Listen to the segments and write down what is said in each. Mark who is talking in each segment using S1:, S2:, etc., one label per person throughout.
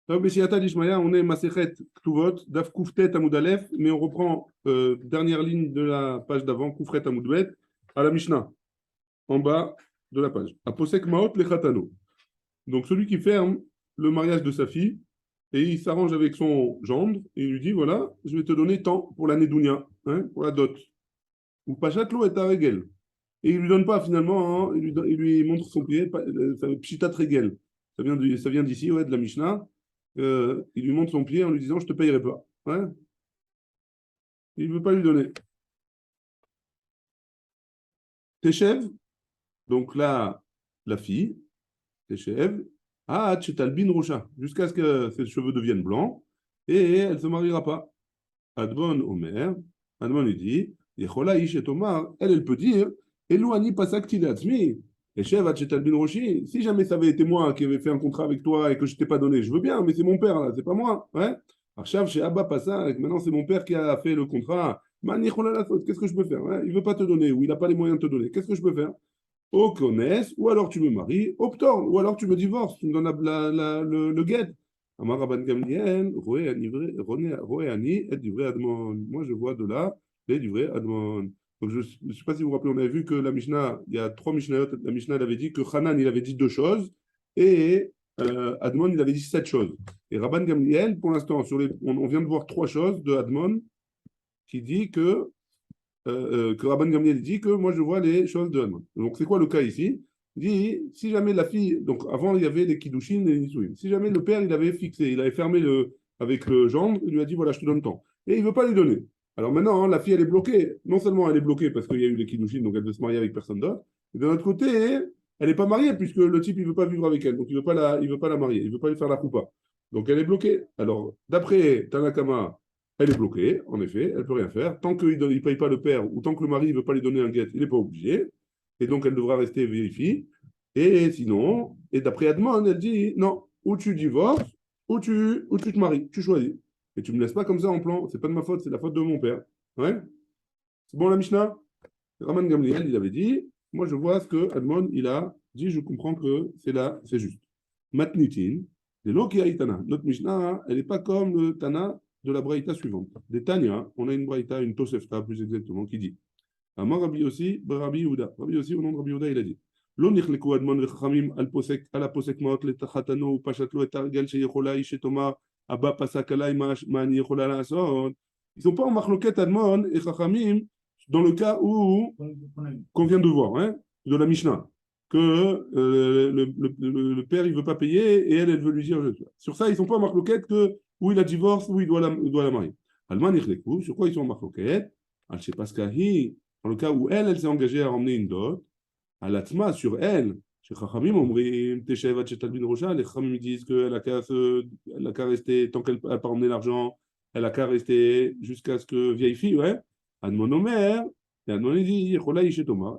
S1: Donc, Beshiata d'Ishmaïa, on est Masechet Ktuvot, Daf Kouftet Amoud Aleph, mais on reprend dernière ligne de la page d'avant, Koufret Amoud Bet, à la Mishnah, en bas de la page. Aposek Maot Lechatano. Donc, celui qui ferme le mariage de sa fille, et il s'arrange avec son gendre, et il lui dit voilà, je vais te donner tant pour l'année Dounia, hein, pour la dot. Ou Pachatlo est à Regel. Et il ne lui donne pas finalement, hein, il lui montre son pied, Pshitat Regel. Ça vient d'ici, ouais, de la Mishnah. Il lui montre son pied en lui disant je ne te payerai pas. Ouais. Il ne veut pas lui donner. Teshev, donc là, la fille, Teshev, Tchetalbin Rocha, jusqu'à ce que ses cheveux deviennent blancs, et elle ne se mariera pas. Admon Omer, Admon lui dit, Yechola Ish et Omar, elle peut dire, Elouani Pasakti Latzmi, Teshev Tchetalbin Roshi, si jamais ça avait été moi qui avais fait un contrat avec toi et que je ne t'ai pas donné, je veux bien, mais c'est mon père là, c'est pas moi. Ouais. Arshav chez Abba Passak, maintenant c'est mon père qui a fait le contrat. Qu'est-ce que je peux faire? Ouais, il ne veut pas te donner, ou il n'a pas les moyens de te donner. Qu'est-ce que je peux faire? Au connaisse, ou alors tu me maries, au ptor, ou alors tu me divorces, tu me donnes le guet. Amar Rabban Gamliel, Roé Ani, et livré Admon. Moi je vois de là les livrés Admon. Donc je ne sais pas si vous vous rappelez, on avait vu que la Mishnah, il y a trois Mishnayot, la Mishnah elle avait dit que Hanan il avait dit deux choses, et Admon il avait dit sept choses. Et Rabban Gamliel, pour l'instant, on vient de voir trois choses de Admon qui dit que Rabban Gamliel dit que moi je vois les choses de Hanan. Donc c'est quoi le cas ici? Il dit si jamais la fille, donc avant il y avait les Kiddushin et les Nisuim, si jamais le père il avait fixé, il avait fermé avec le gendre, il lui a dit voilà je te donne tant, et il ne veut pas lui donner. Alors maintenant hein, la fille elle est bloquée, non seulement elle est bloquée parce qu'il y a eu les Kiddushin, donc elle veut se marier avec personne d'autre, mais de l'autre côté elle n'est pas mariée puisque le type il ne veut pas vivre avec elle, donc il veut pas la marier, il ne veut pas lui faire la coupa. Donc elle est bloquée. Alors d'après Tanakama, elle est bloquée, en effet, elle ne peut rien faire. Tant qu'il ne paye pas le père ou tant que le mari ne veut pas lui donner un guet, il n'est pas obligé. Et donc, elle devra rester vieille fille. Et sinon, et d'après Admon, elle dit non, ou tu divorces, ou tu te maries, tu choisis. Et tu ne me laisses pas comme ça en plan, c'est pas de ma faute, c'est la faute de mon père. Ouais. C'est bon la Mishnah? Raman Gamliel, il avait dit moi je vois ce que Admon, il a dit, je comprends que c'est là, c'est juste. Matnitin, de l'Okia Itana. Notre Mishnah, elle n'est pas comme le Tana de la Braïta suivante. Des Tanya, on a une Braïta, une Tosefta plus exactement, qui dit Amar Rabbi aussi, Rabbi Yehuda. Rabbi aussi, au nom de Rabbi Yehuda, il a dit לא נחלקו אדמון וחכמים על הפוסק מעות לתחתנו ופשט לו את הרגל שיכולה איש שתאמר הבא פסק עליי מה אני יכולה לעשות. Ils sont pas en marloquette Admon et Chachamim dans le cas où qu'on vient de voir, hein, de la Mishnah, que le père il veut pas payer et elle veut lui dire sur ça ils sont pas en marloquette que où il a divorce où il doit la marier. Alman Ichlekou, sur quoi ils sont en marloquette? Al Shepaskahi, dans le cas où elle s'est engagée à ramener une dot, à l'atma sur elle. Chez Chachamim, Omrim, Teshev, Chetalbin Rocha, les Chachamim disent qu'elle a qu'à rester, tant qu'elle n'a pas ramené l'argent, elle a qu'à rester jusqu'à ce que vieille fille, ouais. Admon Omer, et Admon dit,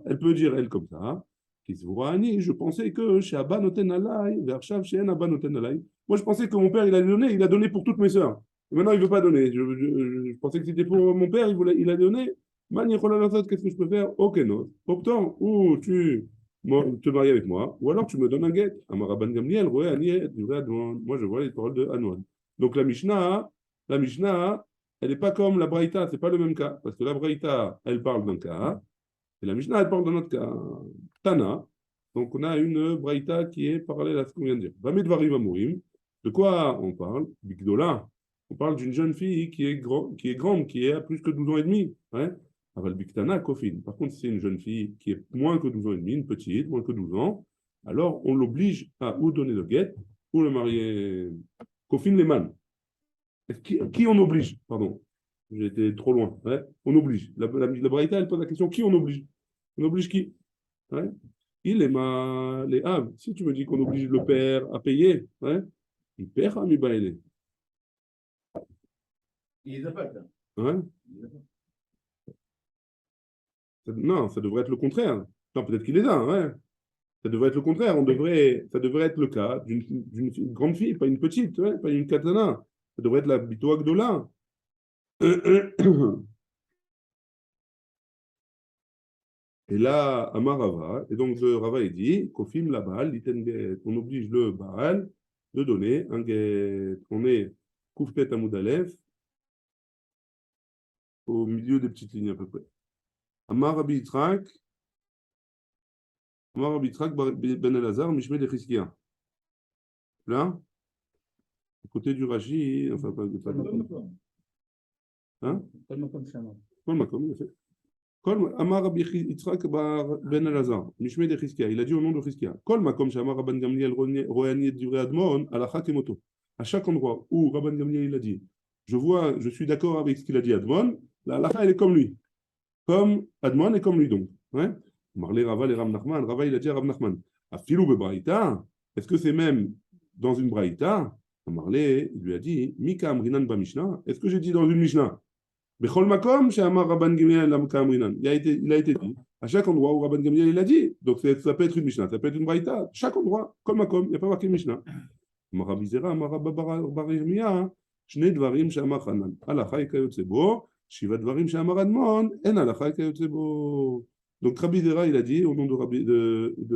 S1: elle peut dire elle comme ça. Je pensais que chez Abba Noten Alay, Vershav chez Abba Noten Alay. Moi, je pensais que mon père, il a donné pour toutes mes sœurs. Et maintenant, il ne veut pas donner. Je pensais que c'était pour mon père, il a donné. Qu'est-ce que je peux faire? Ok, non. Pourtant, ou tu te maries avec moi, ou alors tu me donnes un guet. Amaraban Gamliel, moi je vois les paroles de Hanouan. Donc la Mishnah, elle n'est pas comme la Braïta, c'est pas le même cas. Parce que la Braïta, elle parle d'un cas, et la Mishnah, elle parle d'un autre cas. Tana. Donc on a une Braïta qui est parallèle à ce qu'on vient de dire. Bamidvarim Amourim. De quoi on parle? Bigdola. On parle d'une jeune fille qui est grande, qui a plus que 12 ans et demi. Ouais. Aval Biktana Kofin. Par contre, si c'est une jeune fille qui est moins que 12 ans et demi, une petite, moins que 12 ans, alors on l'oblige à ou donner le guet ou le marier. Kofin Leman. Qui on oblige? Pardon, j'ai été trop loin. Ouais. On oblige. La Braïta, elle pose la question qui on oblige? On oblige qui? Ouais. Il est les si tu me dis qu'on oblige le père à payer, ouais, il perd à mi baile.
S2: Il les a pas, ça.
S1: Ouais. Non, ça devrait être le contraire. Non, peut-être qu'il les a, ouais. Ça devrait être le contraire. Ça devrait être le cas d'une grande fille, pas une petite, ouais, pas une katana. Ça devrait être la bito agdola. Et là, Amar Rava, et donc le Rava il dit, Kofim la Baal, on oblige le Baal de donner un guet. On est Koufket Amoud Aleph, au milieu des petites lignes à peu près. Amar Rabbi Yitzhak, Ben Elazar, Mishme de Chizkia. Là, à côté du Rashi, enfin pas de hein? Kol Makom, il a fait. Amar Rabbi Yitzhak Ben Elazar, Mishme de Chizkia. Il a dit au nom de Chizkia. Kol Makom, Shamar Rabban Gamliel Rohani Duré Admon, Alakha Kemoto. À chaque endroit où Rabban Gamliel il a dit, je suis d'accord avec ce qu'il a dit Admon, la halakha elle est comme lui. Comme Admon est comme lui donc. Ouais? Marley Rava et Rav Nachman. Rava il a dit à Rav Nachman. Afilou bebraïta. Est-ce que c'est même dans une braïta? Marley il lui a dit Mika Amrinan ba Mishnah. Est-ce que j'ai dit dans une Mishnah? Bechol makom she'amar Rabban Gamliel lamka Amrinan. Il a été dit à chaque endroit où Rabban Gamliel il a dit. Donc ça peut être une Mishnah, ça peut être une braïta. Chaque endroit, kol makom, il n'y a pas marqué Mishnah. Marabizera, Marabba Shne Dvarim she'amar Hanan. Halacha ikayotze bo. Shiva Dvarim she'amar Admon. En halacha ikayotze bo. Donc Rabbi Zera, il a dit, au nom de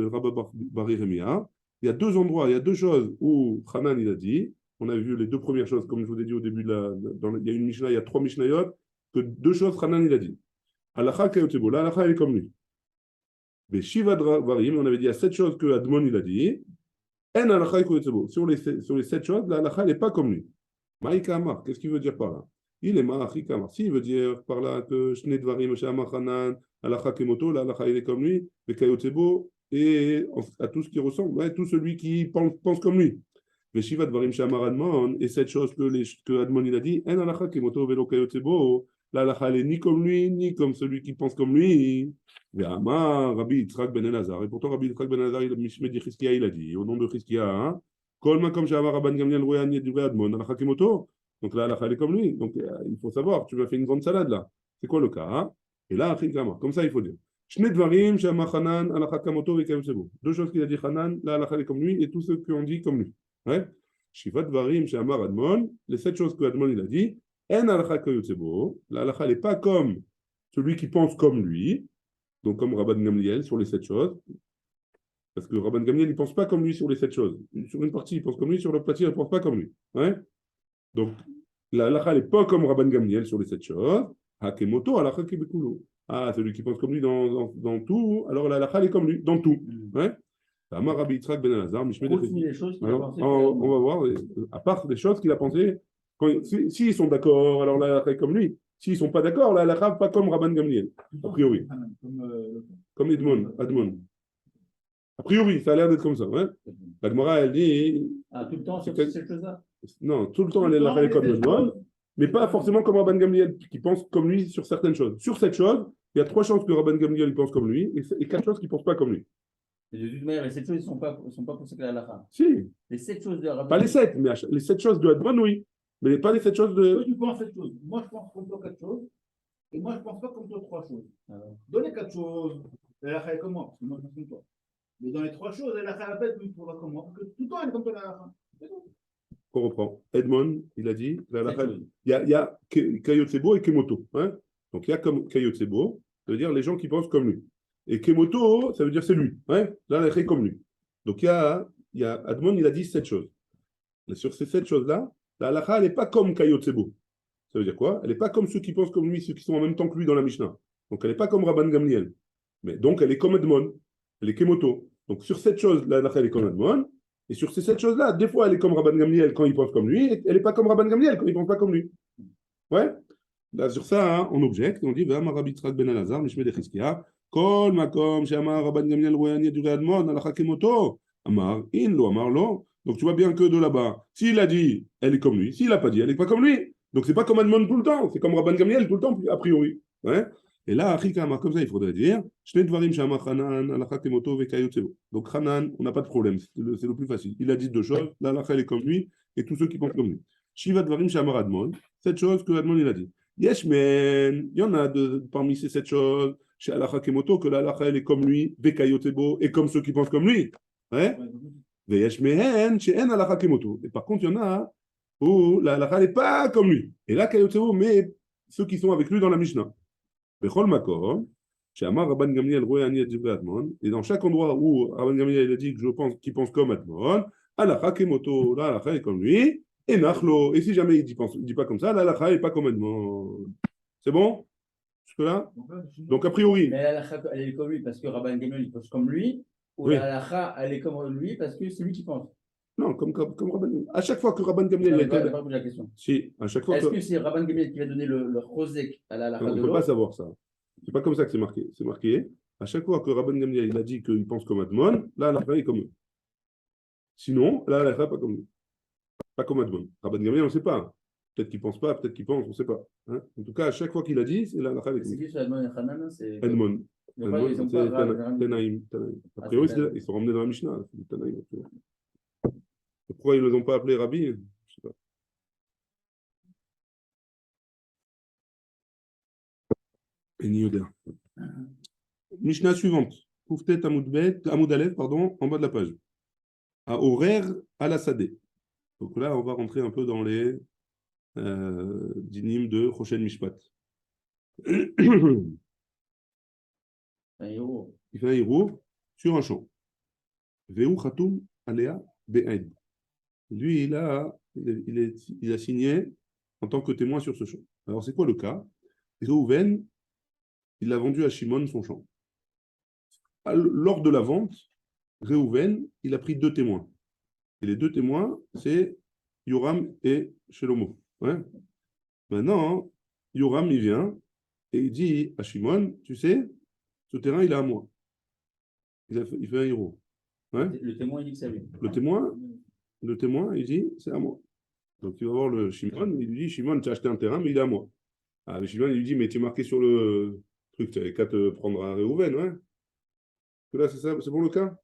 S1: Rabba Bar Yeremia, il y a deux endroits, il y a deux choses où Hanan, il a dit, on a vu les deux premières choses, comme je vous ai dit au début, il y a une Mishnah, il y a trois Mishnayot, que deux choses Hanan, il a dit. Halakha kayotebo, la halakha, elle est comme lui. Mais Shiva Dvarim, on avait dit, il y a sept choses que Admon, il a dit, en halakha kayotebo. Sur les sept choses, la halakha, elle n'est pas comme lui. Maïka Amar, qu'est-ce qu'il veut dire par là? Il est Ma'achik Amar. Si, il veut dire par là que Shne Dvarim, She'amar Hanan, Halakha Kemoto, la halakha il est comme lui, le Kayotsebo, et à tout ce qui ressemble, ouais, tout celui qui pense comme lui. Mais Shiva Dvarim She'amar Admon, et cette chose que Admon il a dit, En halakha Kemoto, Velo Kayotsebo, la halakha elle est ni comme lui, ni comme celui qui pense comme lui. Et Amar, Rabbi Yitzhak Ben Elazar. Et pourtant, Rabbi Yitzhak Ben Elazar, Mishme di Chizkia, il a dit, au nom de Chizkia, hein, Kol Makom She'amar Rabban Gamliel Royani du Admon, halakha Kemoto. Donc là, la elle est comme lui. Donc il faut savoir, tu m'as fait une grande salade là. C'est quoi le cas hein? Et là, comme ça, il faut dire. Shne Dvarim, Shama Hanan, Alakha Kamoto et Kayotsevo. Deux choses qu'il a dit Hanan, là, la elle est comme lui, et tous ceux qui ont dit comme lui. Ouais? Shiva Dvarim, Shama Admon, les sept choses que Admon il a dit, En Alakha Kayotsevo, la elle n'est pas comme celui qui pense comme lui, donc comme Rabban Gamliel sur les sept choses. Parce que Rabban Gamliel, il ne pense pas comme lui sur les sept choses. Sur une partie, il pense comme lui, sur l'autre partie, il ne pense pas comme lui. Ouais? Donc, la halakha n'est pas comme Rabban Gamliel sur les sept choses. Hakemoto, halakha kibekulo. Ah, celui qui pense comme lui dans tout, alors la halakha est comme lui dans tout. Ouais? Amar Rabbi Yitzhak Ben Elazar, Mishme de
S2: Continue les choses qu'il a
S1: Alors,
S2: pensées.
S1: on va voir, à part les choses qu'il a pensées, s'ils sont d'accord, alors la halakha est comme lui. S'ils ne sont pas d'accord, la halakha pas comme Rabban Gamliel, a priori. Comme Admon. A priori, ça a l'air d'être comme ça. Ouais? La Gemara, elle dit.
S2: Ah, tout le temps sur ces choses-là?
S1: Non, tout le temps, elle est comme Admon, mais pas forcément comme Rabban Gamliel, qui pense comme lui sur certaines choses. Sur cette chose, il y a trois chances que Rabban Gamliel pense comme lui, et quatre choses qui ne pensent pas comme lui.
S2: Et de toute manière, les 7 choses ne sont pas pour ce que la halakha.
S1: Si.
S2: Les 7 choses de Rabban.
S1: Pas les 7, mais les 7 choses de Admon, oui. Mais pas les 7 choses de.
S3: Toi, tu penses 7 choses. Moi, je pense comme toi 4 choses. Et moi, je ne pense pas comme toi 3 choses. Alors, dans les 4 choses, elle a fait comme moi, parce que moi, je pense comme toi. Mais dans les 3 choses, elle a fait la bête, mais pour comme moi. Parce que tout le temps, elle est comme toi, la halakha. C'est tout.
S1: On reprend. Edmond, il a dit, il y a Kayotsebo et Kemoto. Hein? Donc il y a comme Kayotsebo, ça veut dire les gens qui pensent comme lui. Et Kemoto, ça veut dire c'est lui. Hein? Là, elle est comme lui. Donc il y a Edmond, il a dit 7 choses. Et sur ces 7 choses-là, la halakha, elle n'est pas comme Kayotsebo. Ça veut dire quoi? Elle n'est pas comme ceux qui pensent comme lui, ceux qui sont en même temps que lui dans la Mishnah. Donc elle n'est pas comme Rabban Gamliel. Mais donc elle est comme Edmond. Elle est Kemoto. Donc sur cette chose, la halakha, elle est comme Edmond. Et sur ces 7 choses-là, des fois, elle est comme Rabban Gamliel quand il pense comme lui, et elle n'est pas comme Rabban Gamliel quand il ne pense pas comme lui. Ouais? Là, sur ça, hein, on objecte, on dit, V'amar Rabbi Yitzhak Ben Elazar, Mishme de Chizkia, Kol makom, she'amar Rabban Gamliel royani du Admon, alakha kemoto, Amar, in lo, Amar lo. Donc tu vois bien que de là-bas, s'il a dit, elle est comme lui, s'il n'a pas dit, elle n'est pas comme lui. Donc c'est pas comme Admon tout le temps, c'est comme Rabban Gamliel tout le temps, a priori. Ouais? Et là, Achika, comme ça, il faudrait dire Shne Dvarim She'amar Hanan, Halakha Kemoto Vekayotsebo. Donc Hanan, on n'a pas de problème, c'est le plus facile. Il a dit deux choses, la halakha elle est comme lui, et tous ceux qui pensent comme lui. Shiva Dvarim She'amar Admon, cette chose que Admon il a dit. Yeshmen, il y en a parmi ces 7 choses, chez Halakha Kemoto, que la halakha elle est comme lui, Vekayotsebo, et comme ceux qui pensent comme lui. Ouais? Yeshmen, chez En Halakha Kemoto. Et par contre, il y en a où la halakha n'est pas comme lui. Et là, Kayotsebo, mais ceux qui sont avec lui dans la Mishnah. Bechol Makom, chez Amar Rabban Gamliel Royani Admon, et dans chaque endroit où Rabban Gamliel a dit que je pense qu'il pense comme Admon, Halakha kemoto, la halakha est comme lui, et nachlo. Et si jamais il dit pas comme ça, la halakha n'est pas comme Edmond. C'est bon? Jusque-là? Donc, a priori.
S2: Mais la halakha, elle est comme lui parce que Rabban Gamliel, il pense comme lui, ou
S1: Oui.
S2: la halakha, elle est comme lui parce que c'est lui qui pense.
S1: Non, comme Rabban. À chaque fois que Rabban Gamliel
S2: Non, mais
S1: était.
S2: pas la question.
S1: Si, à chaque fois
S2: Est-ce
S1: que.
S2: que c'est Rabban Gamliel qui va donner le chosek à la halakha
S1: On
S2: de
S1: ne peut pas
S2: l'autre?
S1: savoir ça. C'est pas comme ça que c'est marqué. C'est marqué, à chaque fois que Rabban Gamliel il a dit qu'il pense comme Admon, là, la halakha est comme eux. Sinon, là, la halakha pas comme eux. Pas comme Admon. Rabban Gamliel, on ne sait pas. Peut-être qu'il pense pas, peut-être qu'il pense, on ne sait pas. Hein. En tout cas, à chaque fois qu'il a dit, c'est la halakha est comme
S2: C'est
S1: eux.
S2: qui sur Edmond et Hanan?
S1: Edmon.
S2: Ils n'ont
S1: C'est
S2: pas
S1: Tanaïm.
S2: Ah,
S1: Après, oui,
S2: c'est
S1: ils sont ramenés dans la Mishnah. C'est Tanaïm. Pourquoi ils ne les ont pas appelés Rabbi? Je ne sais pas. Et ni Yoder. Mishnah suivante. Kouftet Amoud Aleph, pardon, en bas de la page. À horaire à la Sadé. Donc là, on va rentrer un peu dans les dynimes de Choshen Mishpat.
S2: un héros.
S1: Il fait un héros sur un champ. Veu Khatoum Alea Be'ed. Lui, il a signé en tant que témoin sur ce champ. Alors, c'est quoi le cas? Réhouven, il a vendu à Shimon son champ. Lors de la vente, Réhouven, il a pris 2 témoins. Et les 2 témoins, c'est Yoram et Shelomo. Ouais. Maintenant, Yoram, il vient et il dit à Shimon, tu sais, ce terrain, il est à moi. Il fait un héros. Ouais.
S2: Le témoin, il dit que c'est lui.
S1: Le témoin, il dit, c'est à moi. Donc, il va voir le Shimon, il lui dit, Shimon, tu as acheté un terrain, mais il est à moi. Ah, le Shimon, il lui dit, mais tu es marqué sur le truc, tu n'avais qu'à te prendre un Réhouven, ouais. Là, c'est ça, c'est bon le cas?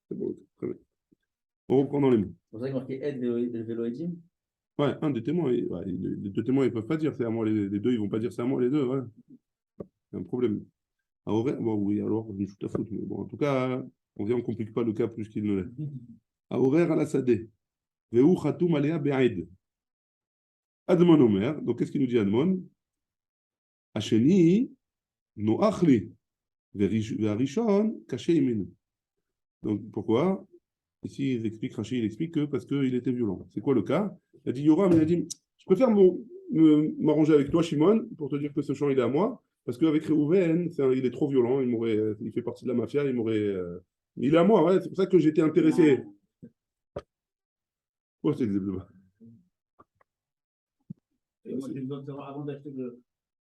S1: C'est bon le cas. Très bien. On reprend dans les mots.
S2: C'est pour ça qu'il est marqué Ed le Veloedim.
S1: Ouais, un des témoins, ouais, les 2 témoins, ils ne peuvent pas dire c'est à moi, les 2, ils ne vont pas dire c'est à moi, les 2, ouais. C'est un problème. Ah, bon, oui, alors, je suis tout à faute, mais bon, en tout cas, on ne complique pas le cas plus qu'il ne l'est. À horaire à la Sadé. Veu Khatoum Alea Be'ed. Admon Omer, donc qu'est-ce qu'il nous dit Admon? Hacheni, no achli, ve'arishon, caché imenu. Donc pourquoi? Ici, Rachid, il explique que parce qu'il était violent. C'est quoi le cas? Il a dit Yoram, il a dit je préfère m'arranger avec toi, Shimon, pour te dire que ce champ il est à moi, parce qu'avec Réhouven, il est trop violent, il fait partie de la mafia, il est à moi, ouais, c'est pour ça que j'étais intéressé. Oh, c'est exactement.
S3: Moi, j'ai besoin de savoir avant d'acheter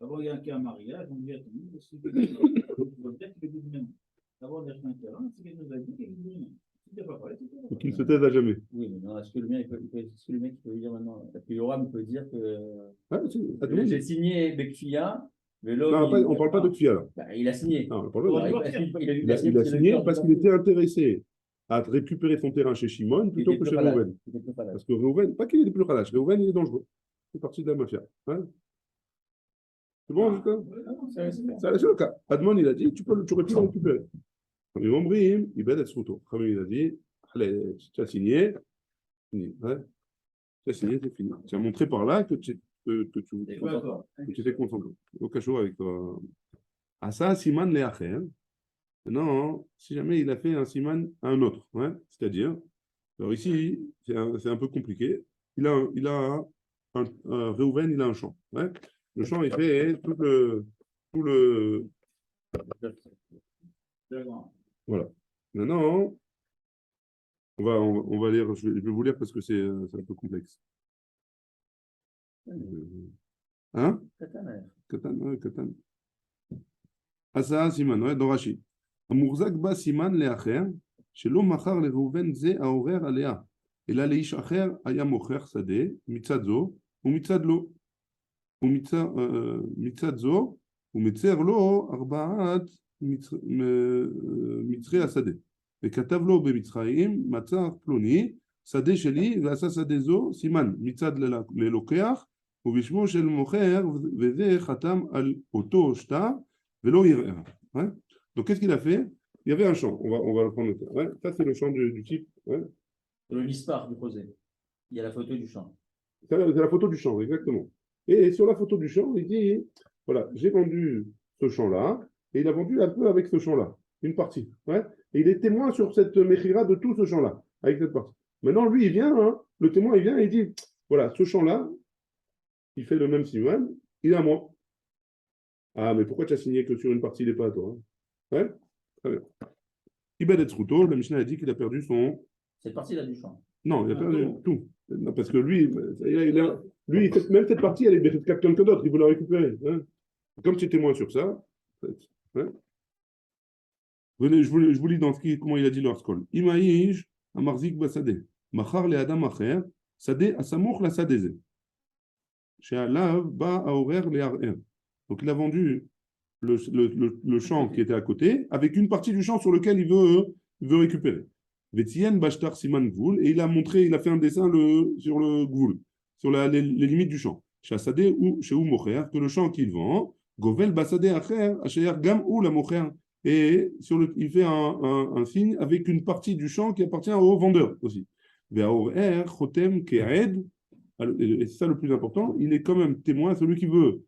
S3: avant il y a un mariage, on dit attends, c'est peut-être qu'il est du même. Avant d'acheter un terrain, c'est quelque chose à dire qu'il est du même.
S1: Donc il se taise à jamais.
S2: Oui, mais non, est-ce que le mec peut dire maintenant? Est-ce que Yoram peut dire que j'ai signé Bekfia, mais là.
S1: Non, on ne parle pas de Kfia là.
S2: Bah, il a signé.
S1: Non, on parle pas
S2: de...
S1: Il a signé parce qu'il était intéressé à récupérer son terrain chez Shimon plutôt que chez Réhouven. Parce que Réhouven, pas qu'il est plus relâche, Réhouven il est dangereux. C'est parti de la mafia. Hein, c'est bon, Lucas? C'est le cas. Admon, il a dit, tu aurais pu le récupérer. Mais Ombrim, il va être photo. Il a dit, allez, tu as signé. Ouais. Tu as signé, c'est fini. Tu as montré par là que tu étais concentré. Au cachot avec toi. Ah ça, Siman Leacher. Non, si jamais il a fait un Siman à un autre. Ouais. C'est-à-dire, alors ici, c'est un peu compliqué. Il a un Réhouven, il a un champ. Ouais. Le champ, il fait tout le... Voilà. Maintenant, on va lire, je vais vous lire parce que c'est un peu complexe. Hein? Katan. Asa Siman, ouais, dans Rashi. Amurzak ba Siman leacher, shelo machar le Réhouven ze haorer alea. אלא לאיש אחר היה מוכר שדה מצד זו ומצד לא. ומצד זו הוא מצר לו 4 מצרי השדה. וכתב לו במצרים מצר פלוני שדה שלי ועשה שדה זו סימן מצד ללוקח ובשמו של מוכר וזה חתם על אותו שטר ולא יראה. Donc qu'est-ce qu'il a fait? Il y avait un champ, on va le prendre. Ouais, ça c'est le champ du type. Ouais.
S2: Le lispar du posé. Il y a la photo du champ.
S1: C'est la photo du champ, exactement. Et sur la photo du champ, il dit, voilà, j'ai vendu ce champ-là, et il a vendu un peu avec ce champ-là, une partie. Ouais, et il est témoin sur cette méchira de tout ce champ-là, avec cette partie. Maintenant, lui, il vient, hein, le témoin, il vient et il dit, voilà, ce champ-là, il fait le même siman, il est à moi. Ah, mais pourquoi tu as signé que sur une partie, il n'est pas à toi, hein? Ouais, très bien. Ibn Etzruto, la Mishnah a dit qu'il a perdu son...
S2: Cette partie-là du champ.
S1: Non, il a perdu tout. Non, parce que lui, même cette partie, elle est de quelqu'un d'autre, il veut la récupérer. Hein. Comme tu es témoin sur ça, en fait, hein. Venez, je vous lis dans comment il a dit leur scroll. Imaïj, Amarzik Basade. Machar le Adam Acher, Sade Asamour la Sadeze. Chez Allah, Ba Aorer le Arer. Donc il a vendu le champ qui était à côté, avec une partie du champ sur lequel il veut récupérer. Vetien Bashtar Siman Gvoul, et il a montré, il a fait un dessin sur le Gvoul, sur les limites du champ. Chez Asade ou chez Mocher, que le champ qu'il vend, Govel Basade Acher, Asher Gam ou la Mocher. Et il fait un signe avec une partie du champ qui appartient au vendeur aussi. Et c'est ça le plus important, il est quand même témoin, celui qui veut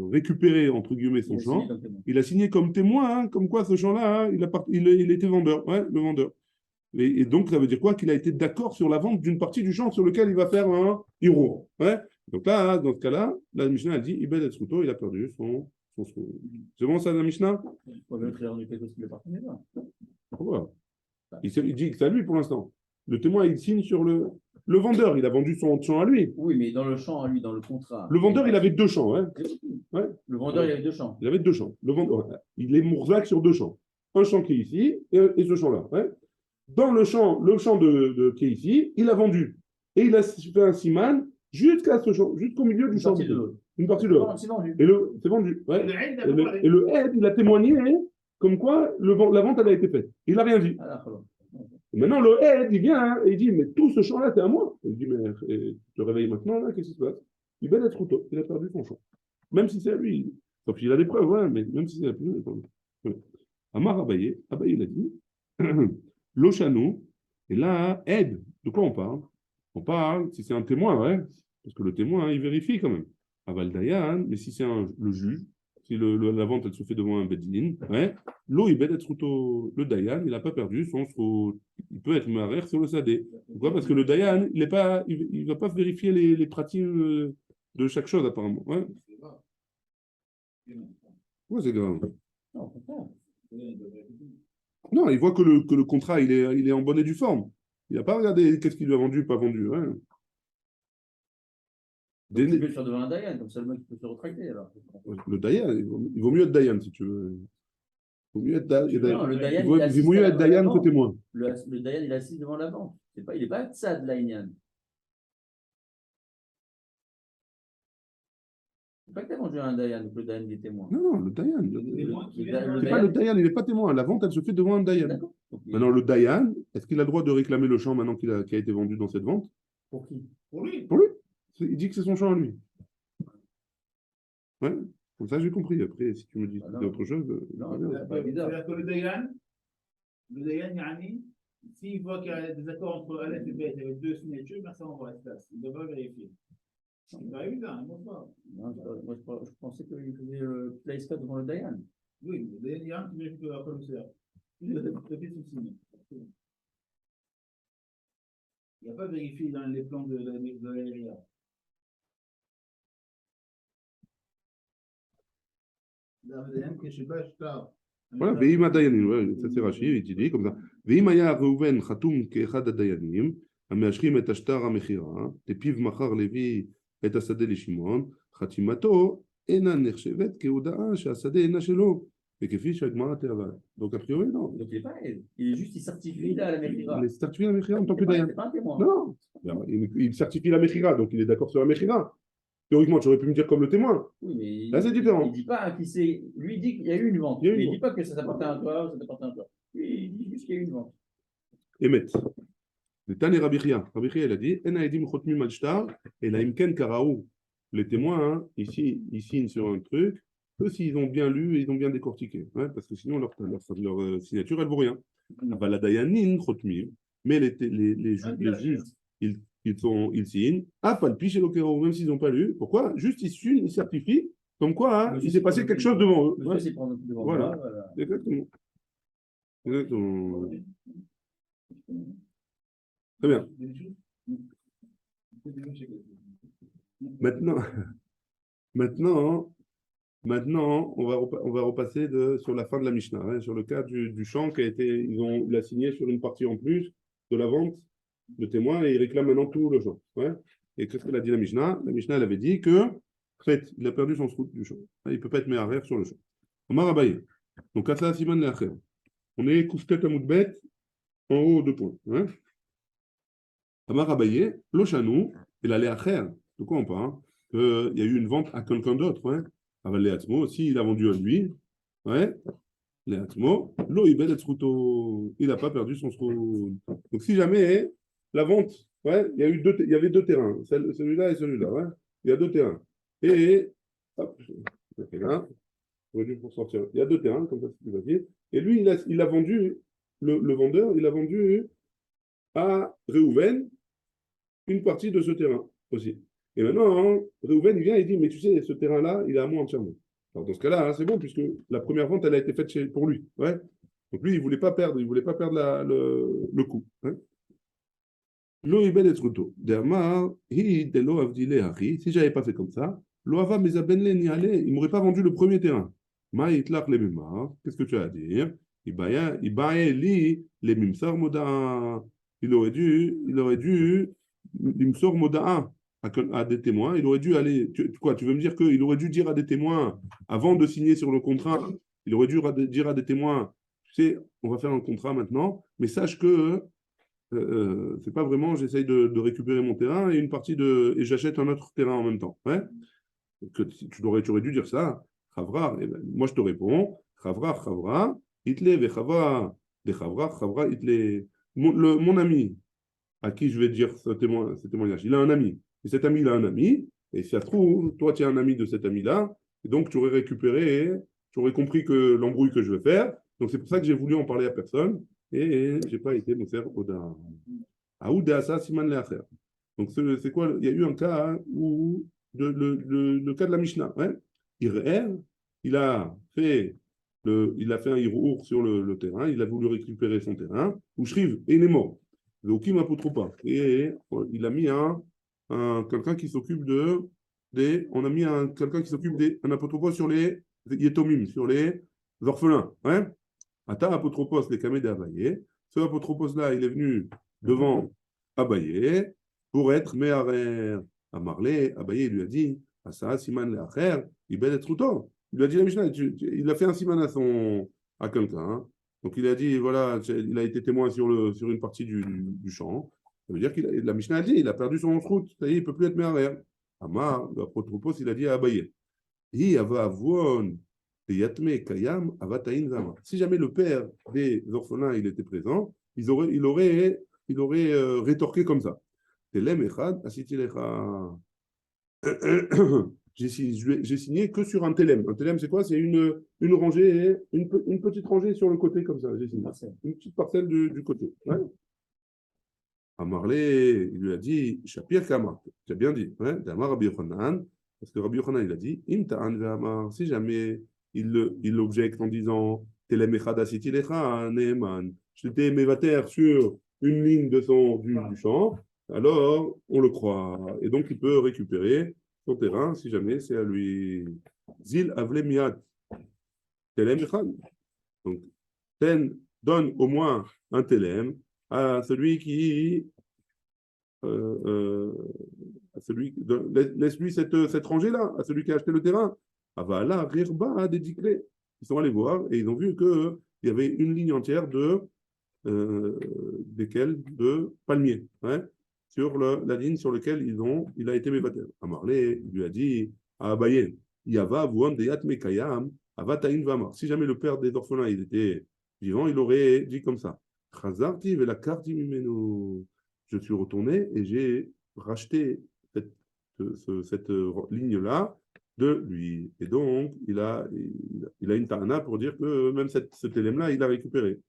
S1: récupérer, entre guillemets, son champ. Il a signé comme témoin, hein, comme quoi ce champ-là, hein, il était vendeur, ouais, le vendeur. Et donc, ça veut dire quoi? Qu'il a été d'accord sur la vente d'une partie du champ sur lequel il va faire un héros. Ouais. Donc là, dans ce cas-là, la Mishnah a dit, Ibn Etzruto, il a perdu son... C'est bon ça, la Mishnah? Voilà. Il dit que c'est à lui pour l'instant. Le témoin, il signe sur le vendeur. Il a vendu son champ à lui.
S2: Oui, mais dans le champ à lui, dans le contrat.
S1: Le vendeur, il avait 2 champs. Hein. Ouais.
S2: Le vendeur, il avait 2 champs.
S1: Il avait 2 champs. Le vendeur, il est mourzac sur 2 champs. Un champ qui est ici et ce champ-là. Ouais. Dans le champ qui est ici, il a vendu. Et il a fait un siman jusqu'au milieu du champ. Une partie de l'autre. C'est vendu. Ouais. Et le aide, il a témoigné comme quoi la vente elle a été faite. Il n'a rien dit. Et maintenant, le aide, il vient et il dit, mais tout ce champ-là, c'est à moi. Il dit, mais tu te réveilles maintenant, là, qu'est-ce qui se passe? Il va être trop il a perdu son champ. Même si c'est à lui. Sauf qu'il a des preuves, ouais, mais même si c'est à lui, il a perdu. Ouais. Amar Abaye, il a dit, Lochanou, et là, aide. De quoi on parle? On parle, si c'est un témoin, ouais, parce que le témoin, il vérifie quand même. Aval Dayan, mais si c'est le juge, si la vente, elle se fait devant un beddin, ouais, l'eau, il le Dayan, il n'a pas perdu il peut être marère sur le sadé. Pourquoi? Parce que le Dayan, il ne va pas vérifier les pratiques de chaque chose, apparemment. Ouais. Ouais, c'est grave. Non, il voit que le contrat, il est en bonne et due forme. Il n'a pas regardé qu'est-ce qu'il lui a vendu, pas vendu. Ouais.
S2: Donc, tu peux le faire devant un Dayan, comme ça le mec peut se retracter. Alors.
S1: Le Dayan, il vaut mieux être Dayan si tu veux. Il vaut mieux être Dayan, que témoin.
S2: Le Dayan, il est assis devant la vente. Il n'est pas tzad Laïnian. C'est pas que tu as vendu un Dayan, le Dayan des témoins.
S1: Non, le Dayan. C'est pas le Dayan, il n'est pas témoin. La vente, elle se fait devant un Dayan. Okay. Maintenant, le Dayan, est-ce qu'il a le droit de réclamer le champ maintenant qui a été vendu dans cette vente?
S2: Pour qui?
S3: Pour lui.
S1: Pour lui. Il dit que c'est son champ à lui. Ouais, comme ça j'ai compris. Après, si tu me dis autre chose.
S3: Non, c'est pas bizarre. C'est-à-dire que le Dayan, Yanni, s'il voit qu'il y a des accords entre Aleph et Bet avec 2 signatures, ben ça envoie l'espace. Il ne doit pas vérifier. C'est pas évident, il ne montre pas.
S2: Non, moi, je pensais qu'il faisait le place devant le Dayan.
S3: Oui, le Dayan qui vérifie la commissaire. Il a fait son signe. Il n'a pas vérifié dans les plans de l'ARIA.
S1: Voilà, Veima Dayanim, ça c'est Rachid, il dit comme ça. Veimaya Reuven Khatoum Kechad Dayanim, Ameashrim et Ashtar Amechira, Tepiv Machar Levi et Asade Lishimon, Khatimato, Ena Nerchevet, Keodaa, Shasade Ena Shelo, et Kefi Shagmara Terva. Donc a priori, non.
S2: Donc il n'est pas aide. Il est juste, il certifie là à la Mechira.
S1: Il est certifié à la Mechira en tant que Dayan. Non, il certifie la Mechira, donc il est d'accord sur la Mechira. Théoriquement, tu aurais pu me dire comme le témoin.
S2: Oui, mais
S1: là, c'est différent.
S2: Il ne dit pas qui c'est. Lui, il dit qu'il y a eu une vente. Il ne dit pas que ça t'appartient à toi ou ça t'appartient à toi. Lui, il dit juste qu'il y a eu une vente.
S1: Emet. Le Tane Rabichia. Rabichia, il a dit Enaïdim Chotmim Al-Shtar et la Imken Karaou. Les témoins, hein, ici, ils signent sur un truc. Eux, s'ils ont bien lu et ils ont bien décortiqué. Ouais, parce que sinon, leur signature, elle ne vaut rien. La Dayanin Chotmim. Mais les juges, ils signent, palpi chez l'Okero, même s'ils n'ont pas lu. Pourquoi? Juste ils certifient, comme quoi hein, il s'est passé quelque chose devant eux. Ouais. Voilà. Exactement. Très bien. Maintenant, maintenant, on va repasser sur la fin de la Mishnah, hein, sur le cas du champ qui a été, il a signé sur une partie en plus de la vente de témoins et il réclame maintenant tout le champ. Ouais. Et qu'est-ce qu'elle a dit la Mishnah? La Mishnah, elle avait dit que, en fait, il a perdu son srout du champ. Il ne peut pas être mis arrière sur le champ. Omar Abaye. Donc, à ça, Siman Leacher. On est Kouftet Amoudbet en haut, 2 points. Hein. Omar Abaye, Lochanou, il a Leacher. De quoi on parle? Il y a eu une vente à quelqu'un d'autre. Ouais. Avec Léatmo aussi, il a vendu à lui. Ouais. Léatmo, l'eau, il n'a pas perdu son srout. Donc, si jamais la vente, ouais, il y avait 2 terrains, celui-là et celui-là. Ouais. Il y a 2 terrains. Et, hop, là, j'aurais dû pour sortir. Il y a 2 terrains, comme ça c'est plus facile. Et lui, il a vendu, le vendeur, il a vendu à Réhouven une partie de ce terrain aussi. Et maintenant, hein, Réhouven, il vient et il dit, mais tu sais, ce terrain-là, il est à moi entièrement. Alors dans ce cas-là, hein, c'est bon, puisque la première vente, elle a été faite pour lui. Ouais. Donc lui, il ne voulait pas perdre, le coup. Hein. Lo ibel et truto. Derma, hi de lo avdile hari. Si j'avais pas fait comme ça, lo ava mezabenle ni ale, il m'aurait pas vendu le premier terrain. Ma itlach le mimar. Qu'est-ce que tu as à dire? Ibaye li le mimsar moda. Il aurait dû, l'imsor moda à des témoins. Il aurait dû aller. Quoi? Tu veux me dire qu'il aurait dû dire à des témoins avant de signer sur le contrat. Il aurait dû dire à des témoins, tu sais, on va faire un contrat maintenant, mais sache que c'est pas vraiment j'essaye de récupérer mon terrain et une partie et j'achète un autre terrain en même temps. Ouais. Tu aurais dû dire ça. Chavra, ben, moi je te réponds. Chavra, chavra, itle vechavra, chavra, chavra, itle. Mon ami, à qui je vais dire ce témoignage, il a un ami. Et cet ami, il a un ami. Et si ça se trouve, toi, tu es un ami de cet ami-là. Et donc, tu aurais récupéré, tu aurais compris que l'embrouille que je vais faire. Donc, c'est pour ça que j'ai voulu en parler à personne. Et je n'ai pas été me faire Oda. Aouda, ça, Siman Leacher. Donc, c'est quoi? Il y a eu un cas hein, où, le cas de la Mishnah. Hein? Il a fait il a fait un hirour sur le terrain, il a voulu récupérer son terrain. Ou Shriv, et il est mort. Aucun apotropos. Et il a mis quelqu'un qui s'occupe on a mis quelqu'un qui s'occupe un apotropos sur les yetomim, sur les orphelins. Hein? Ata apotropos les kamé d'Abaye. Ce apotropos-là, il est venu devant Abaye pour être méharer à Marley. Abaye lui a dit, Asa siman leacher, il bel être tout. Il lui a dit la Mishnah, il a fait un siman à quelqu'un. Hein. Donc il a dit, voilà, il a été témoin sur une partie du champ. Ça veut dire que la Mishnah a dit, il a perdu son route, ça y est, il ne peut plus être méharer. Amar, l'apotropos, il a dit à Abaye, hi ava avon. Si jamais le père des orphelins il était présent, il aurait rétorqué comme ça. J'ai signé que sur un telem. Un telem, c'est quoi? C'est une rangée, une petite rangée sur le côté comme ça. J'ai signé. Une petite parcelle du côté. Ouais. Amarlé, il lui a dit, Shapir Kamar, tu as bien dit, hein? D'Amar Rabbi Yochanan, parce que Rabbi Yochanan, il a dit, Imta'an ve'amar, si jamais il l'objecte en disant, Telem echad asiti lecha, Neeman, je t'ai mévater sur une ligne du champ, alors on le croit. Et donc il peut récupérer son terrain si jamais c'est à lui. Zil avle miat, Telem echad. Donc, donne au moins un telem à celui qui laisse-lui cette rangée-là, à celui qui a acheté le terrain. Avala, Rirba, dédiclé. Ils sont allés voir et ils ont vu qu'il y avait une ligne entière de palmiers, hein, sur la ligne sur laquelle il a été mévatel. Amarlé, il lui a dit à Abaye, Yava, Vuan, Deyat, Mekayam, Avataïn, Vamar. Si jamais le père des orphelins il était vivant, il aurait dit comme ça. Chazarti, Vela, Karti, Mimenu. Je suis retourné et j'ai racheté cette ligne-là de lui. Et donc, il a une ta'ana pour dire que même cet élément-là, il a récupéré.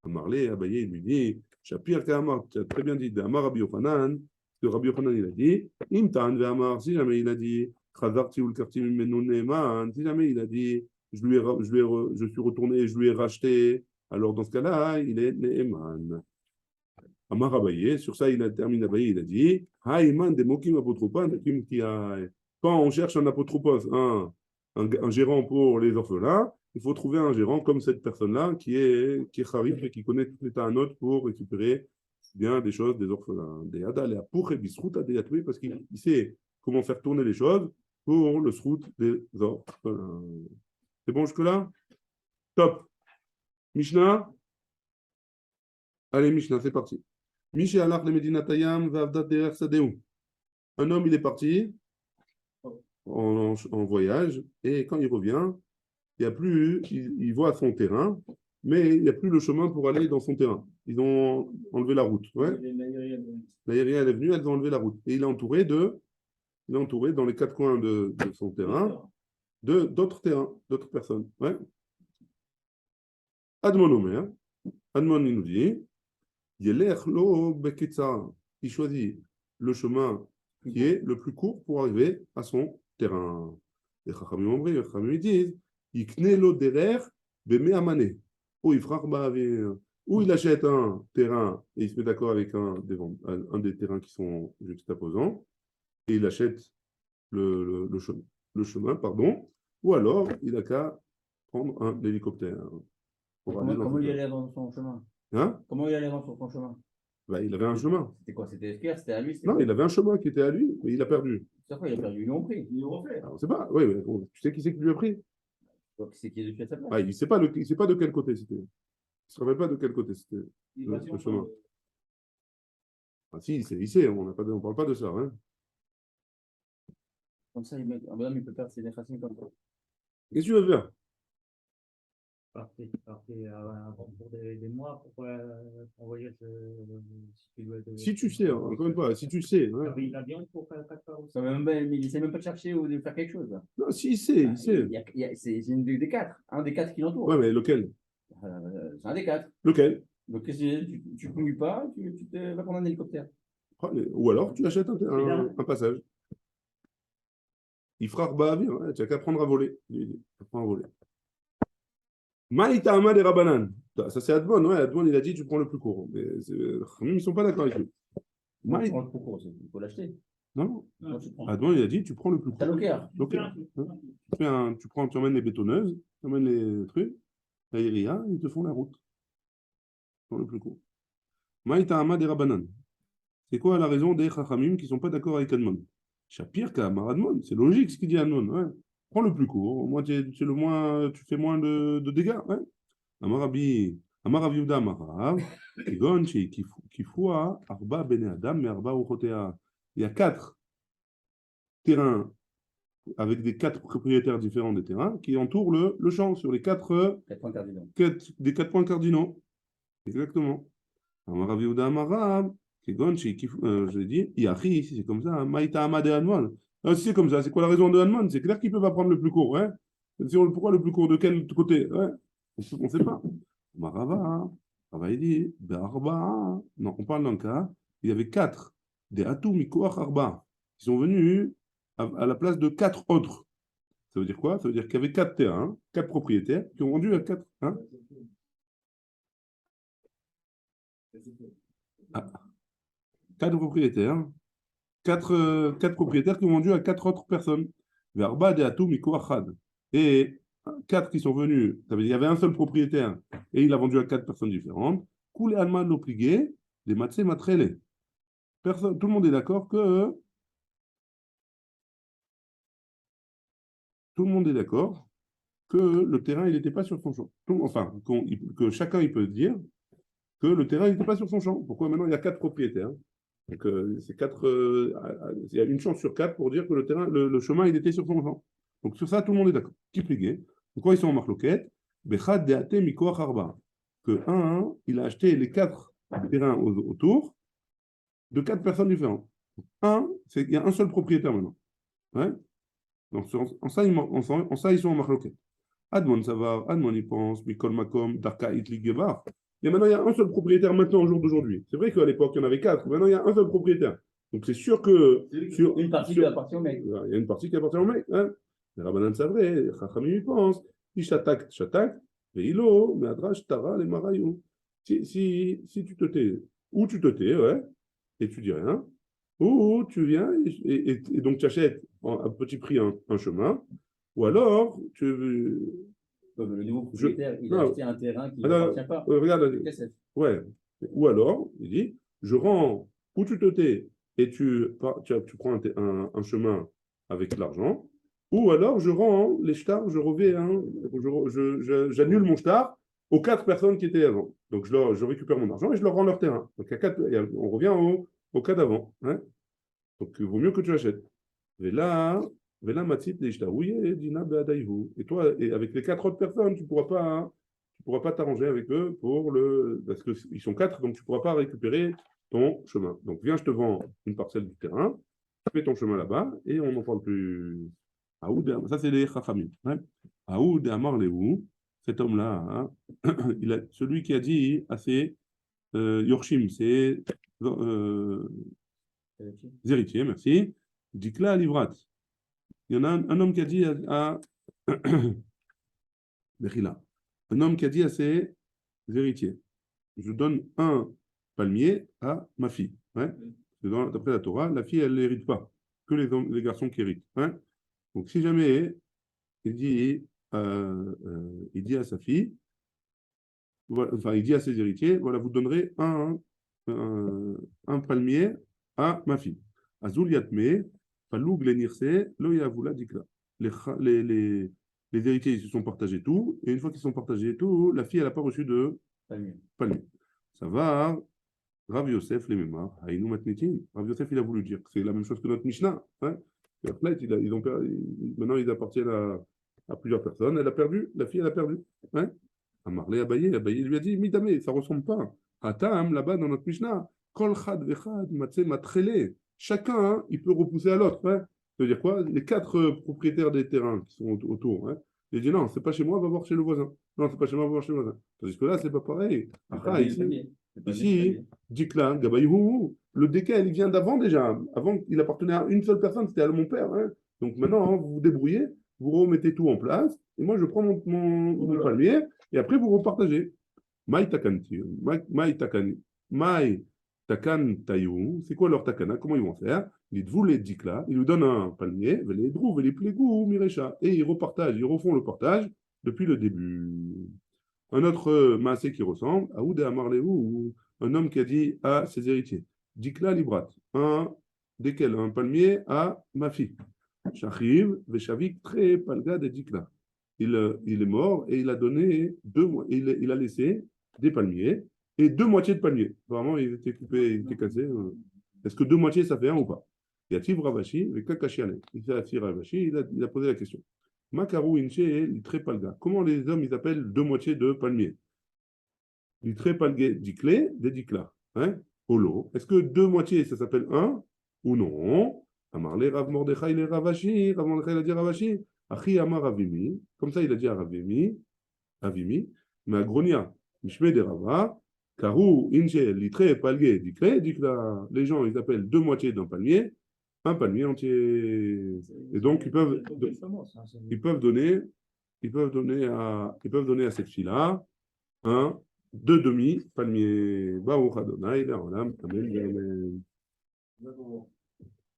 S1: Amarlé, Abaye, il lui dit, Shapir Kamar, tu as très bien dit, d'Amar Rabbi Yochanan, que Rabbi Yochanan, il a dit, Im ta'an ve'amar, si jamais il a dit, Chazarti ou le karti mimenu ne'eman, si jamais il a dit, je suis retourné et je lui ai racheté, alors dans ce cas-là, il est ne'eman. Amar Abaye, sur ça, il a terminé Abaye, il a dit Haïman de Mokim Apotropan, quand on cherche un apotropos, un gérant pour les orphelins, il faut trouver un gérant comme cette personne-là qui est Kharif et qui connaît toutes les notes pour récupérer bien des choses des orphelins. Des Adal et Apouche et Bisrout à des parce qu'il sait comment faire tourner les choses pour le srout des orphelins. C'est bon jusque-là? Top. Mishnah? Allez, Mishnah, c'est parti. Mishnah alach le Medinatayam v'avdat derer sadeu. Un homme, il est parti en voyage et quand il revient, il y a plus, il voit son terrain, mais il n'y a plus le chemin pour aller dans son terrain. Ils ont enlevé la route. Ouais. L'aérien, elle est venue, elles ont enlevé la route. Et il est entouré dans les quatre coins de son terrain d'autres terrains, d'autres personnes. Ouais. Admon Omer, Admon il nous dit, il choisit le chemin qui est le plus court pour arriver à son terrain. Les Chachamim disent, ou il achète un terrain et il se met d'accord avec un des terrains qui sont juxtaposants et il achète le chemin, ou alors il n'a qu'à prendre un hélicoptère.
S2: Comment il allait dans son chemin? Comment il allait dans son chemin?
S1: Bah, il avait un chemin.
S2: C'était quoi? C'était clair? C'était à lui?
S1: Non, il avait un chemin qui était à lui, mais il a perdu.
S2: C'est quoi? Il a perdu? Ils l'ont pris. Ils l'ont refait.
S1: On ne sait pas. Oui, mais tu sais qui c'est qui lui a pris?
S2: Donc, c'est qui est depuis à sa place.
S1: Il ne sait pas de quel côté c'était. Il ne se rappelle pas de quel côté c'était le chemin. Si, il sait. On ne parle pas de ça. Hein.
S2: Comme ça, un bonhomme, il peut faire ses racines comme ça.
S1: Qu'est-ce que tu veux faire?
S4: Partir pour des mois pour envoyer
S1: si tu sais, encore une fois, si tu sais.
S4: Hein. L'avion pour 4 heures aussi.
S2: Mais il ne sait même pas de chercher ou de faire quelque chose. Là.
S1: Non, si, il sait.
S2: C'est une des quatre. Un des quatre qui l'entoure.
S1: Ouais, mais lequel?
S2: C'est un des quatre.
S1: Lequel?
S2: Donc, tu ne conduis pas, tu vas prendre un hélicoptère.
S1: Ou alors, tu achètes un passage. Il fera rebavir, hein, tu n'as qu'à apprendre à voler. Apprends à voler. Maïtama des Rabanan. Ça, c'est Admon. Ouais, Admon, il a dit tu prends le plus court. Mais ils ne sont pas d'accord avec lui.
S2: Tu prends le plus court, il faut l'acheter.
S1: Non. Admon, il a dit tu prends le plus court.
S2: T'as Locker.
S1: Tu emmènes les bétonneuses, tu emmènes les trucs, l'aérien, ils te font la route. Ils font le plus court. Maïtama des Rabanan. C'est quoi la raison des Chachamim qui ne sont pas d'accord avec Admon? Shapir Kamar Admon. C'est logique ce qu'il dit Admon. Ouais. Prends le plus court, au moins tu fais moins de dégâts. Ouais. Amarabi Uda Amarav, Kifua, Arba Bene Adam, mais Arba Uchotea. Il y a 4 terrains avec des 4 propriétaires différents des terrains qui entourent le champ sur les 4
S2: points cardinaux.
S1: Des 4 points cardinaux. Exactement. Amarabi Uda Amarav, je l'ai dit, Yahi, si c'est comme ça, Maïta Amade Admon. Si c'est comme ça, c'est quoi la raison de Hanman? C'est clair qu'il ne peut pas prendre le plus court. Hein. Pourquoi le plus court? De quel côté? Ouais. On ne sait pas. Marava, il dit, Arba. Non, on parle d'un cas. Il y avait 4 des Atou Mikoach Arba qui sont venus à la place de 4 autres. Ça veut dire quoi? Ça veut dire qu'il y avait 4 terrains, 4 propriétaires qui ont vendu à 4. Hein? 4 propriétaires. 4 propriétaires qui ont vendu à 4 autres personnes. Et 4 qui sont venus, il y avait un seul propriétaire et il a vendu à 4 personnes différentes. Tout le monde est d'accord que le terrain il n'était pas sur son champ. Enfin, que chacun il peut dire que le terrain n'était pas sur son champ. Pourquoi maintenant il y a 4 propriétaires? Donc, il y a une chance sur 4 pour dire que le terrain, le chemin, il était sur son champ. Donc, sur ça, tout le monde est d'accord. Qui pliguait? Donc, quand ils sont en marloquette, que un, il a acheté les 4 terrains autour de 4 personnes différentes. Il y a un seul propriétaire maintenant. Ouais? Donc, en ça, ils sont en marloquette. Admon, ça va. Admon, il pense. Mikol Makom, Darka Itli Gevar. Et maintenant, il y a un seul propriétaire maintenant au jour d'aujourd'hui. C'est vrai qu'à l'époque, il y en avait 4. Maintenant, il y a un seul propriétaire. Donc, c'est sûr que...
S2: Une partie qui appartient au mec.
S1: Il y a une partie qui appartient au mec. Hein. Les Rabbanan, c'est vrai. Les Chachamim, ils pensent. Ishatak, Veilo, Meadrash, Tara, les Marayou. Si tu te tais ou tu te tais, ouais, et tu dis rien, ou tu viens et donc tu achètes à petit prix un chemin, ou alors
S2: Le nouveau
S1: je,
S2: propriétaire, il a
S1: non,
S2: acheté un terrain qui ne lui
S1: attends,
S2: appartient pas.
S1: regarde,
S2: C'est TSF.
S1: ouais, ou alors, il dit, je rends, ou tu te tais et tu prends un chemin avec l'argent, ou alors je rends les stars, je revais, j'annule mon star aux 4 personnes qui étaient avant. Donc je récupère mon argent et je leur rends leur terrain. Donc on revient au cas d'avant. Hein. Donc il vaut mieux que tu achètes. Et là, Matit et Dina Be'adayhu. Et toi, et avec les 4 autres personnes, tu pourras pas t'arranger avec eux parce qu'ils sont 4, donc tu pourras pas récupérer ton chemin. Donc viens, je te vends une parcelle du terrain, tu fais ton chemin là-bas et on n'en parle plus. Ça c'est les Chachamim. Hein. Aoud Amar Lehu, cet homme-là, hein, celui qui a dit à ses Yorshim, c'est héritiers, merci, Dikla Livrat. Il y en a un homme qui a dit à Bechila, un homme qui a dit à ses héritiers, je donne un palmier à ma fille. Hein. D'après la Torah, la fille, elle n'hérite pas, que les garçons qui héritent. Hein. Donc si jamais il dit à sa fille, voilà, enfin il dit à ses héritiers, voilà, vous donnerez un palmier à ma fille. Azul Yatme, Paloug Lenirse, Lo Yavula Dikla. Les héritiers, ils se sont partagés tout, et une fois qu'ils sont partagés tout, la fille, elle n'a pas reçu de palmier. Ça va, Rav Yosef, les mémoires, Haïnou Matnitin. Rav Yosef, il a voulu dire que c'est la même chose que notre Mishnah. Hein. Maintenant, ils appartiennent à plusieurs personnes. Elle a perdu, la fille, elle a perdu. Hein. Amarle Abaye lui a dit, Midame, ça ne ressemble pas. Atam, là-bas, dans notre Mishnah, Kol Chad Vechad, Matse Matrele. Chacun, hein, il peut repousser à l'autre. Hein. Ça veut dire quoi? Les 4 propriétaires des terrains qui sont autour, hein, il dit non, c'est pas chez moi, va voir chez le voisin. Non, c'est pas chez moi, va voir chez le voisin. Tandis que là, c'est pas pareil. Ici, Dikla, Gabayou, le décal, il vient d'avant déjà. Avant, il appartenait à une seule personne, c'était à mon père. Hein. Donc maintenant, hein, vous vous débrouillez, vous remettez tout en place, et moi, je prends mon palmier, et après, vous repartagez. Maï takan tayou, c'est quoi leur takana? Comment ils vont faire? Ils vous les dikla, ils lui donnent un palmier, les drou, les plégou, mirecha, et ils repartagent, ils refont le partage depuis le début. Un autre massé qui ressemble, Aoud et Amarleou, un homme qui a dit à ses héritiers, dikla librat, desquels un palmier à ma fille. Shachiv, Veshavik, très palga de dikla. Il est mort et il a donné il a laissé des palmiers et 2 moitiés de palmiers. Vraiment, il était coupé, il était cassé. Est-ce que 2 moitiés, ça fait un ou pas? Yativ Ravashi, avec Kakashiane. Il a posé la question. Makaru Inche et Litrepalga. Comment les hommes ils appellent 2 moitiés de palmiers? Litrepalga diclé, des dicla. Hein? Holo. Est-ce que 2 moitiés, ça s'appelle un ou non? Amarle Rav Mordechai le Ravashi. Rav Mordechai a dit Ravashi. Achi Amar Avimi. Comme ça, il a dit à Avimi. Mais à Gronia, Mishme de Rava. Karu Inche Litre Palge dicla. Les gens, ils appellent 2 moitiés d'un palmier. Un palmier entier. Et donc, ils peuvent donner à cette fille-là 2 demi-palmiers. Baruch Adonai, Amen.